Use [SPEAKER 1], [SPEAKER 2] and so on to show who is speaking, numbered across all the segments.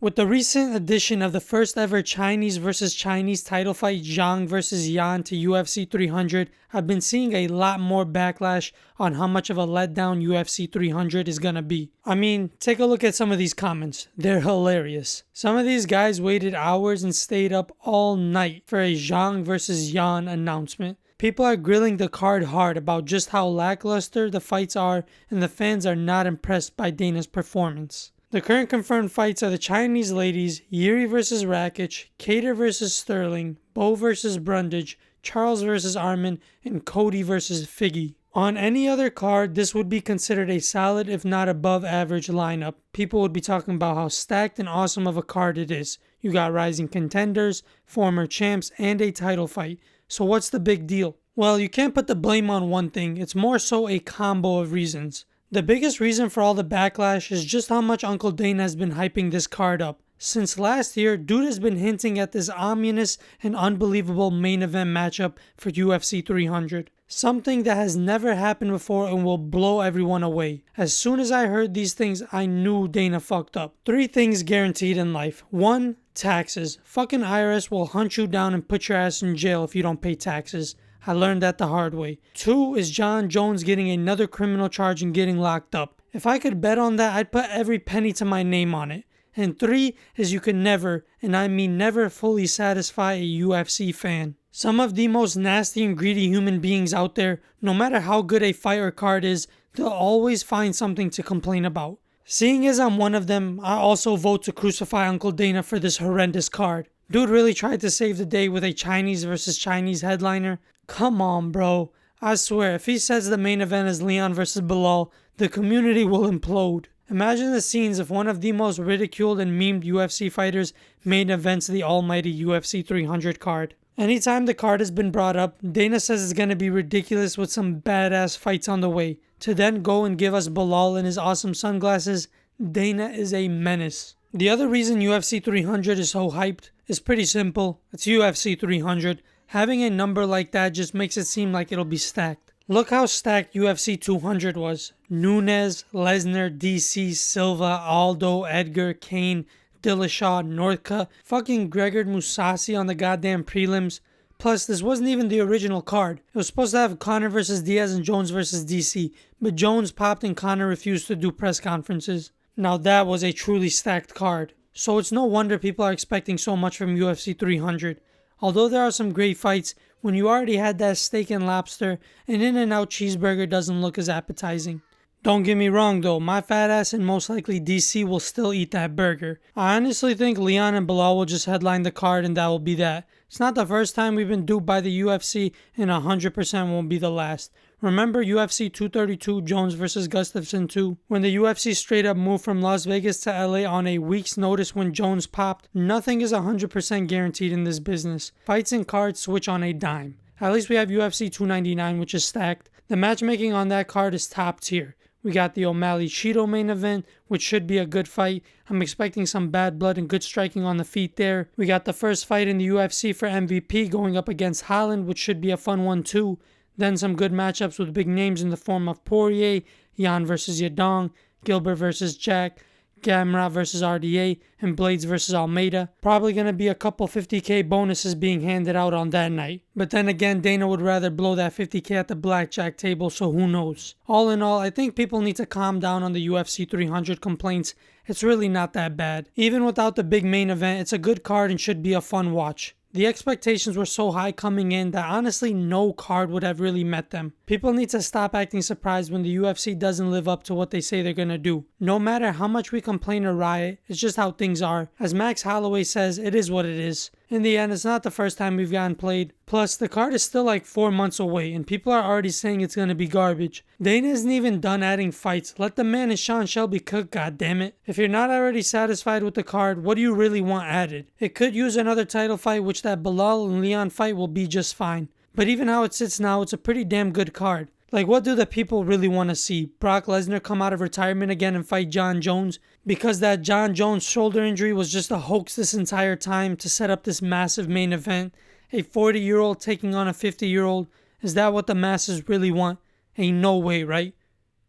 [SPEAKER 1] With the recent addition of the first ever Chinese versus Chinese title fight, Zhang versus Yan, to UFC 300, I've been seeing a lot more backlash on how much of a letdown UFC 300 is gonna be. I mean, take a look at some of these comments. They're hilarious. Some of these guys waited hours and stayed up all night for a Zhang versus Yan announcement. People are grilling the card hard about just how lackluster the fights are, and the fans are not impressed by Dana's performance. The current confirmed fights are the Chinese ladies, Yuri vs. Rakic, Cater vs. Sterling, Bo vs. Brundage, Charles vs. Arman, and Cody vs. Figgy. On any other card, this would be considered a solid if not above average lineup. People would be talking about how stacked and awesome of a card it is. You got rising contenders, former champs, and a title fight. So what's the big deal? Well, you can't put the blame on one thing. It's more so a combo of reasons. The biggest reason for all the backlash is just how much Uncle Dana has been hyping this card up. Since last year, dude has been hinting at this ominous and unbelievable main event matchup for UFC 300. Something that has never happened before and will blow everyone away. As soon as I heard these things, I knew Dana fucked up. 3 things guaranteed in life. 1. Taxes. Fucking IRS will hunt you down and put your ass in jail if you don't pay taxes. I learned that the hard way. 2 is John Jones getting another criminal charge and getting locked up. If I could bet on that, I'd put every penny to my name on it. And 3 is you can never, and I mean never, fully satisfy a UFC fan. Some of the most nasty and greedy human beings out there, no matter how good a fight or card is, they'll always find something to complain about. Seeing as I'm one of them, I also vote to crucify Uncle Dana for this horrendous card. Dude really tried to save the day with a Chinese versus Chinese headliner. Come on, bro. I swear, if he says the main event is Leon versus Bilal, the community will implode. Imagine the scenes if one of the most ridiculed and memed UFC fighters main events the almighty UFC 300 card. Anytime the card has been brought up, Dana says it's going to be ridiculous with some badass fights on the way. To then go and give us Bilal in his awesome sunglasses, Dana is a menace. The other reason UFC 300 is so hyped is pretty simple. It's UFC 300. Having a number like that just makes it seem like it'll be stacked. Look how stacked UFC 200 was. Nunes, Lesnar, DC, Silva, Aldo, Edgar, Kane, Dillashaw, Northcutt, fucking Gregor Mousasi on the goddamn prelims. Plus, this wasn't even the original card. It was supposed to have Conor versus Diaz and Jones versus DC, but Jones popped and Conor refused to do press conferences. Now that was a truly stacked card. So it's no wonder people are expecting so much from UFC 300. Although there are some great fights, when you already had that steak and lobster, an In-N-Out cheeseburger doesn't look as appetizing. Don't get me wrong though, my fat ass and most likely DC will still eat that burger. I honestly think Leon and Bilal will just headline the card and that will be that. It's not the first time we've been duped by the UFC and 100% won't be the last. Remember UFC 232 Jones vs Gustafsson 2? When the UFC straight up moved from Las Vegas to LA on a week's notice when Jones popped? Nothing is 100% guaranteed in this business. Fights and cards switch on a dime. At least we have UFC 299 which is stacked. The matchmaking on that card is top tier. We got the O'Malley-Cheeto main event, which should be a good fight. I'm expecting some bad blood and good striking on the feet there. We got the first fight in the UFC for MVP going up against Holland, which should be a fun one too. Then some good matchups with big names in the form of Poirier, Yan versus Yadong, Gilbert versus Jack, Gamrot versus RDA, and Blades versus Almeida. Probably going to be a couple 50k bonuses being handed out on that night. But then again, Dana would rather blow that 50k at the blackjack table, so who knows. All in all, I think people need to calm down on the UFC 300 complaints. It's really not that bad. Even without the big main event, it's a good card and should be a fun watch. The expectations were so high coming in that honestly no card would have really met them. People need to stop acting surprised when the UFC doesn't live up to what they say they're gonna do. No matter how much we complain or riot, it's just how things are. As Max Holloway says, it is what it is. In the end, it's not the first time we've gotten played. Plus, the card is still like 4 months away and people are already saying it's gonna be garbage. Dana isn't even done adding fights. Let the man and Sean Shelby cook, goddammit. If you're not already satisfied with the card, what do you really want added? It could use another title fight, which that Bilal and Leon fight will be just fine. But even how it sits now, it's a pretty damn good card. Like, what do the people really want to see? Brock Lesnar come out of retirement again and fight John Jones? Because that John Jones shoulder injury was just a hoax this entire time to set up this massive main event? A 40-year-old taking on a 50-year-old? Is that what the masses really want? Ain't no way, right?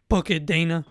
[SPEAKER 1] Book it, Dana.